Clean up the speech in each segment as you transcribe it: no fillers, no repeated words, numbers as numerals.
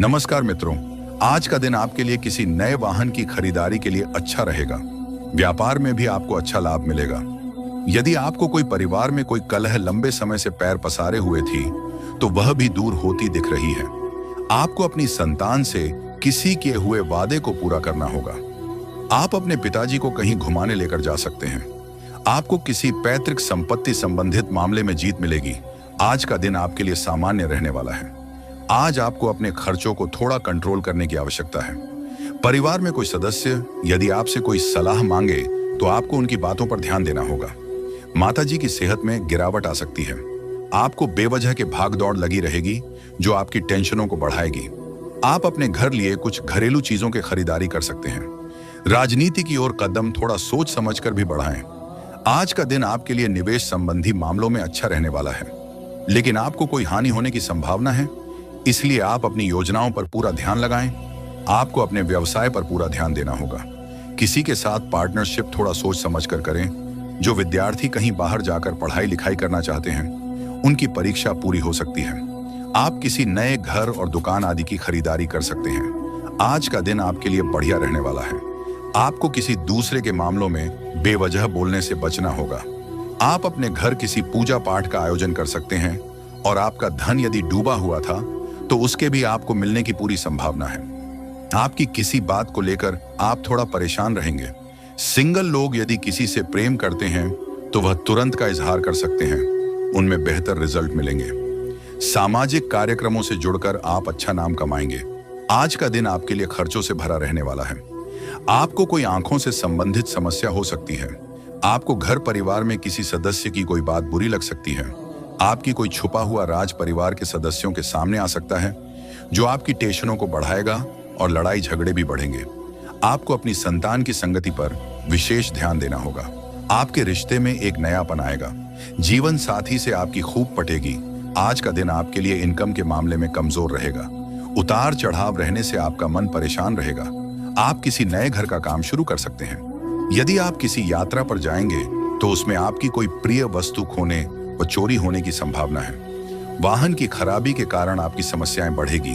नमस्कार मित्रों, आज का दिन आपके लिए किसी नए वाहन की खरीदारी के लिए अच्छा रहेगा। व्यापार में भी आपको अच्छा लाभ मिलेगा। यदि आपको कोई परिवार में कोई कलह लंबे समय से पैर पसारे हुए थी, तो वह भी दूर होती दिख रही है। आपको अपनी संतान से किसी किए हुए वादे को पूरा करना होगा। आप अपने पिताजी को कहीं घुमाने लेकर जा सकते हैं। आपको किसी पैतृक संपत्ति संबंधित मामले में जीत मिलेगी। आज का दिन आपके लिए सामान्य रहने वाला है। आज आपको अपने खर्चों को थोड़ा कंट्रोल करने की आवश्यकता है। परिवार में कोई सदस्य यदि आपसे कोई सलाह मांगे तो आपको उनकी बातों पर ध्यान देना होगा। माताजी की सेहत में गिरावट आ सकती है। आपको बेवजह के भाग दौड़ लगी रहेगी जो आपकी टेंशनों को बढ़ाएगी। आप अपने घर लिए कुछ घरेलू चीजों की खरीदारी कर सकते हैं। राजनीति की ओर कदम थोड़ा सोच समझकर भी बढ़ाएं। आज का दिन आपके लिए निवेश संबंधी मामलों में अच्छा रहने वाला है, लेकिन आपको कोई हानि होने की संभावना है, इसलिए आप अपनी योजनाओं पर पूरा ध्यान लगाएं। आपको अपने व्यवसाय पर पूरा ध्यान देना होगा। किसी के साथ पार्टनरशिप थोड़ा सोच समझकर करें। जो विद्यार्थी कहीं बाहर जाकर पढ़ाई लिखाई करना चाहते हैं, उनकी परीक्षा पूरी हो सकती है। आप किसी नए घर और दुकान आदि की खरीदारी कर सकते हैं। आज का दिन आपके लिए बढ़िया रहने वाला है। आपको किसी दूसरे के मामलों में बेवजह बोलने से बचना होगा। आप अपने घर किसी पूजा पाठ का आयोजन कर सकते हैं और आपका धन यदि डूबा हुआ था तो उसके भी आपको मिलने की पूरी संभावना है। आपकी किसी बात को लेकर आप थोड़ा परेशान रहेंगे। सिंगल लोग यदि किसी से प्रेम करते हैं तो वह तुरंत का इजहार कर सकते हैं। उनमें बेहतर रिजल्ट मिलेंगे। सामाजिक कार्यक्रमों से जुड़कर आप अच्छा नाम कमाएंगे। आज का दिन आपके लिए खर्चों से भरा रहने वाला है। आपको कोई आंखों से संबंधित समस्या हो सकती है। आपको घर परिवार में किसी सदस्य की कोई बात बुरी लग सकती है। आपकी कोई छुपा हुआ राज परिवार के सदस्यों के सामने आ सकता है, जो आपकी टेंशनों को बढ़ाएगा और लड़ाई झगड़े भी बढ़ेंगे। आपको अपनी संतान की संगति पर विशेष ध्यान देना होगा। आपके रिश्ते में एक नयापन आएगा। जीवन साथी से आपकी खूब पटेगी। आज का दिन आपके लिए इनकम के मामले में कमजोर रहेगा। उतार चढ़ाव रहने से आपका मन परेशान रहेगा। आप किसी नए घर का काम शुरू कर सकते हैं। यदि आप किसी यात्रा पर जाएंगे तो उसमें आपकी कोई प्रिय वस्तु खोने व चोरी होने की संभावना है। वाहन की खराबी के कारण आपकी समस्याएं बढ़ेगी।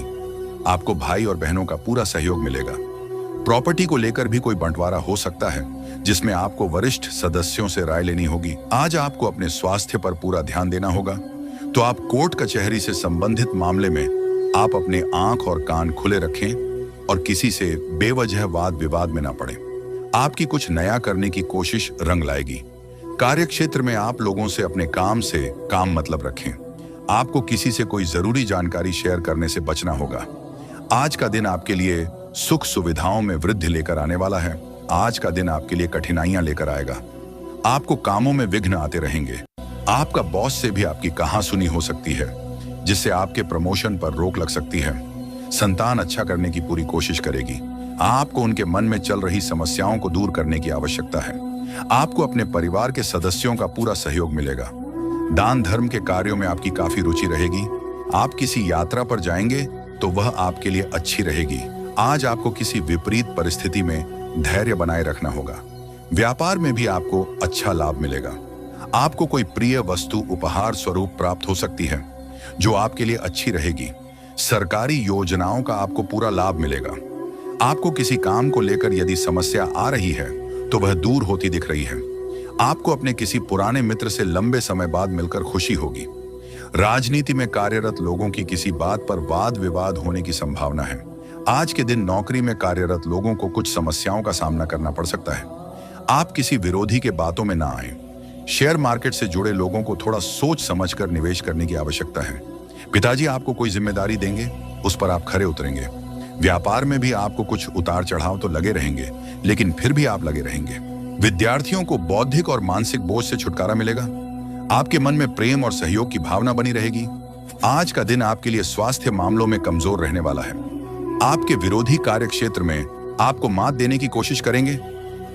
आपको भाई और बहनों का पूरा सहयोग मिलेगा। प्रॉपर्टी को लेकर भी कोई बंटवारा हो सकता है, जिसमें आपको वरिष्ठ सदस्यों से राय लेनी होगी। आज आपको अपने स्वास्थ्य पर पूरा ध्यान देना होगा। तो आप कोर्ट कचहरी से संबंधित मामले में आप अपने आंख और कान खुले रखें और किसी से बेवजह वाद विवाद में ना पड़े। आपकी कुछ नया करने की कोशिश रंग लाएगी। कार्य क्षेत्र में आप लोगों से अपने काम से काम मतलब रखें। आपको किसी से कोई जरूरी जानकारी शेयर करने से बचना होगा। आज का दिन आपके लिए सुख सुविधाओं में वृद्धि लेकर आने वाला है। आज का दिन आपके लिए कठिनाइयां लेकर आएगा। आपको कामों में विघ्न आते रहेंगे। आपका बॉस से भी आपकी कहासुनी हो सकती है, जिससे आपके प्रमोशन पर रोक लग सकती है। संतान अच्छा करने की पूरी कोशिश करेगी। आपको उनके मन में चल रही समस्याओं को दूर करने की आवश्यकता है। आपको अपने परिवार के सदस्यों का पूरा सहयोग मिलेगा। दान धर्म के कार्यों में आपकी काफी रुचि रहेगी। आप किसी यात्रा पर जाएंगे तो वह आपके लिए अच्छी रहेगी। आज आपको किसी विपरीत परिस्थिति में धैर्य बनाए रखना होगा। व्यापार में भी आपको अच्छा लाभ मिलेगा। आपको कोई प्रिय वस्तु उपहार स्वरूप प्राप्त हो सकती है, जो आपके लिए अच्छी रहेगी। सरकारी योजनाओं का आपको पूरा लाभ मिलेगा। आपको किसी काम को लेकर यदि समस्या आ रही है तो वह दूर होती दिख रही है। आपको अपने किसी पुराने मित्र से लंबे समय बाद मिलकर खुशी होगी। राजनीति में कार्यरत लोगों की किसी बात पर वाद विवाद होने की संभावना है। आज के दिन नौकरी में कार्यरत लोगों को कुछ समस्याओं का सामना करना पड़ सकता है। आप किसी विरोधी के बातों में ना आए। शेयर मार्केट से जुड़े लोगों को थोड़ा सोच समझकर निवेश करने की आवश्यकता है। पिताजी आपको कोई जिम्मेदारी देंगे, उस पर आप खरे उतरेंगे। व्यापार में भी आपको कुछ उतार चढ़ाव तो लगे रहेंगे, लेकिन फिर भी आप लगे रहेंगे। विद्यार्थियों को बौद्धिक और मानसिक बोझ से छुटकारा मिलेगा। आपके मन में प्रेम और सहयोग की भावना बनी रहेगी। आज का दिन आपके लिए स्वास्थ्य मामलों में कमजोर रहने वाला है। आपके विरोधी कार्य क्षेत्र में आपको मात देने की कोशिश करेंगे,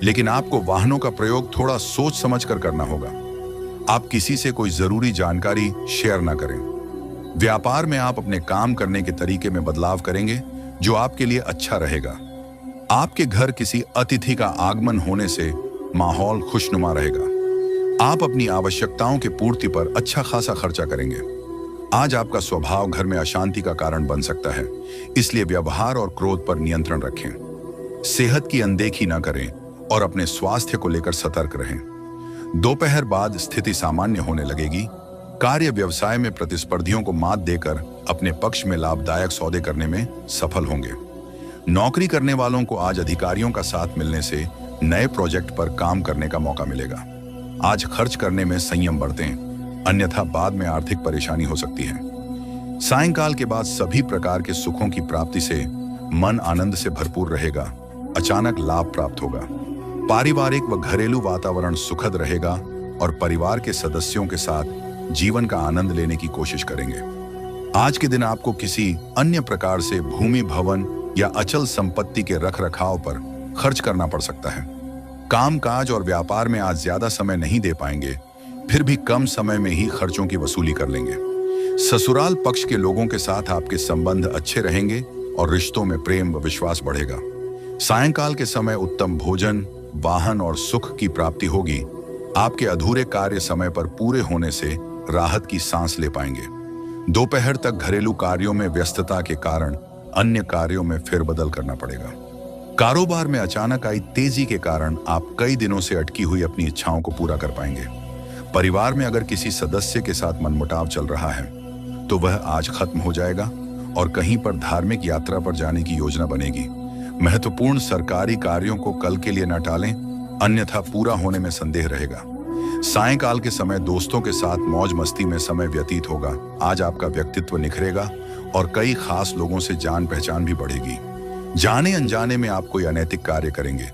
लेकिन आपको वाहनों का प्रयोग थोड़ा सोच समझ कर करना होगा। आप किसी से कोई जरूरी जानकारी शेयर ना करें। व्यापार में आप अपने काम करने के तरीके में बदलाव करेंगे, जो आपके लिए अच्छा रहेगा। आपके घर किसी अतिथि का आगमन होने से माहौल खुशनुमा रहेगा। आप अपनी आवश्यकताओं की पूर्ति पर अच्छा खासा खर्चा करेंगे। आज आपका स्वभाव घर में अशांति का कारण बन सकता है, इसलिए व्यवहार और क्रोध पर नियंत्रण रखें। सेहत की अनदेखी न करें और अपने स्वास्थ्य को लेकर सतर्क रहें। दोपहर बाद स्थिति सामान्य होने लगेगी। कार्य व्यवसाय में प्रतिस्पर्धियों को मात देकर अपने पक्ष में लाभदायक सौदे करने में सफल होंगे। नौकरी करने वालों को आज अधिकारियों का साथ मिलने से नए प्रोजेक्ट पर काम करने का मौका मिलेगा। आज खर्च करने में संयम बरतें, अन्यथा बाद में आर्थिक परेशानी हो सकती है। सायंकाल के बाद सभी प्रकार के सुखों की प्राप्ति से मन आनंद से भरपूर रहेगा। अचानक लाभ प्राप्त होगा। पारिवारिक व घरेलू वातावरण सुखद रहेगा और परिवार के सदस्यों के साथ जीवन का आनंद लेने की कोशिश करेंगे। आज के दिन आपको किसी अन्य प्रकार से भूमि, भवन या अचल संपत्ति के रखरखाव पर खर्च करना पड़ सकता है। कामकाज और व्यापार में आज ज्यादा समय नहीं दे पाएंगे, फिर भी कम समय में ही खर्चों की वसूली कर लेंगे। ससुराल पक्ष के लोगों के साथ आपके संबंध अच्छे रहेंगे और रिश्तों में प्रेम व विश्वास बढ़ेगा। सायंकाल के समय उत्तम भोजन, वाहन और सुख की प्राप्ति होगी। आपके अधूरे कार्य समय पर पूरे होने से राहत की सांस ले पाएंगे। दोपहर तक घरेलू कार्यों में व्यस्तता के कारण अन्य कार्यों में फेरबदल करना पड़ेगा। कारोबार में अचानक आई तेजी के कारण आप कई दिनों से अटकी हुई अपनी इच्छाओं को पूरा कर पाएंगे। परिवार में अगर किसी सदस्य के साथ मनमुटाव चल रहा है तो वह आज खत्म हो जाएगा और कहीं पर धार्मिक यात्रा पर जाने की योजना बनेगी। महत्वपूर्ण सरकारी कार्यों को कल के लिए न टालें, अन्यथा पूरा होने में संदेह रहेगा। सायंकाल के समय दोस्तों के साथ मौज मस्ती में समय व्यतीत होगा। आज आपका व्यक्तित्व निखरेगा और कई खास लोगों से जान पहचान भी बढ़ेगी। जाने अनजाने में आप कोई अनैतिक कार्य करेंगे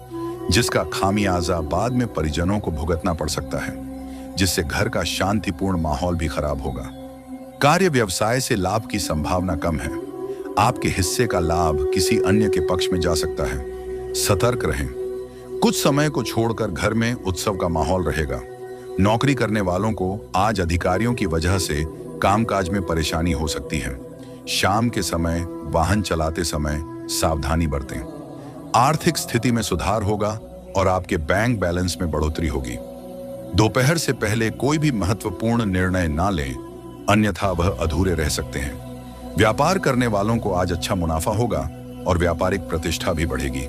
जिसका खामियाजा बाद में परिजनों को भुगतना पड़ सकता है, जिससे घर का शांतिपूर्ण माहौल भी खराब होगा। कार्य व्यवसाय से लाभ की संभावना कम है। आपके हिस्से का लाभ किसी अन्य के पक्ष में जा सकता है। सतर्क रहें। कुछ समय को छोड़कर घर में उत्सव का माहौल रहेगा। नौकरी करने वालों को आज अधिकारियों की वजह से कामकाज में परेशानी हो सकती है। शाम के समय वाहन चलाते समय सावधानी बरतें। आर्थिक स्थिति में सुधार होगा और आपके बैंक बैलेंस में बढ़ोतरी होगी। दोपहर से पहले कोई भी महत्वपूर्ण निर्णय ना लें, अन्यथा वह अधूरे रह सकते हैं। व्यापार करने वालों को आज अच्छा मुनाफा होगा और व्यापारिक प्रतिष्ठा भी बढ़ेगी।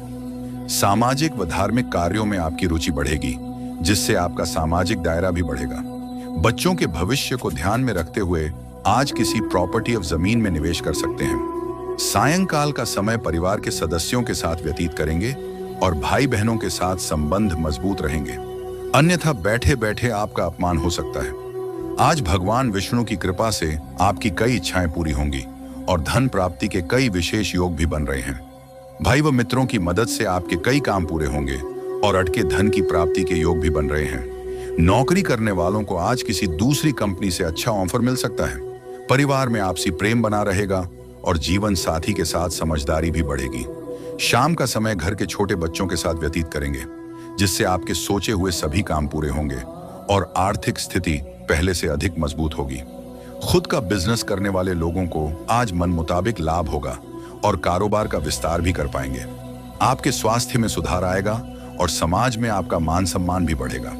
सामाजिक व धार्मिक कार्यों में आपकी रुचि बढ़ेगी, जिससे आपका सामाजिक दायरा भी बढ़ेगा। बच्चों के भविष्य को ध्यान में रखते हुए आज किसी प्रॉपर्टी ऑफ जमीन में निवेश कर सकते हैं। सायंकाल का समय परिवार के सदस्यों के साथ व्यतीत करेंगे और भाई बहनों के साथ संबंध मजबूत रहेंगे, अन्यथा बैठे बैठे आपका अपमान हो सकता है। आज भगवान विष्णु की कृपा से आपकी कई इच्छाएं पूरी होंगी और धन प्राप्ति के कई विशेष योग भी बन रहे हैं। भाई व मित्रों की मदद से आपके कई काम पूरे होंगे और अटके धन की प्राप्ति के योग भी बन रहे हैं। नौकरी करने वालों को आज किसी दूसरी कंपनी से अच्छा ऑफर मिल सकता है। परिवार में आपसी प्रेम बना रहेगा और जीवन साथी के साथ समझदारी भी बढ़ेगी। शाम का समय घर के छोटे बच्चों के साथ व्यतीत करेंगे, जिससे आपके सोचे हुए सभी काम पूरे होंगे और आर्थिक स्थिति पहले से अधिक मजबूत होगी। खुद का बिजनेस करने वाले लोगों को आज मन मुताबिक लाभ होगा और कारोबार का विस्तार भी कर पाएंगे। आपके स्वास्थ्य में सुधार आएगा और समाज में आपका मान सम्मान भी बढ़ेगा।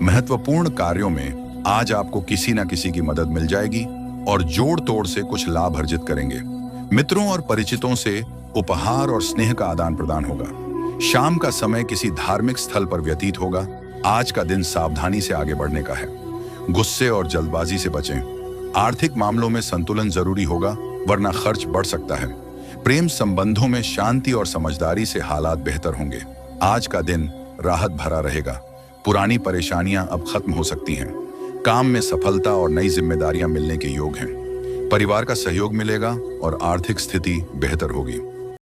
महत्वपूर्ण कार्यों में आज आपको किसी न किसी की मदद मिल जाएगी और जोड़ तोड़ से कुछ लाभ अर्जित करेंगे। मित्रों और परिचितों से उपहार और स्नेह का आदान प्रदान होगा। शाम का समय किसी धार्मिक स्थल पर व्यतीत होगा। आज का दिन सावधानी से आगे बढ़ने का है। गुस्से और जल्दबाजी से बचें। आर्थिक मामलों में संतुलन जरूरी होगा, वरना खर्च बढ़ सकता है। प्रेम संबंधों में शांति और समझदारी से हालात बेहतर होंगे। आज का दिन राहत भरा रहेगा। पुरानी परेशानियां अब खत्म हो सकती हैं। काम में सफलता और नई जिम्मेदारियां मिलने के योग हैं। परिवार का सहयोग मिलेगा और आर्थिक स्थिति बेहतर होगी।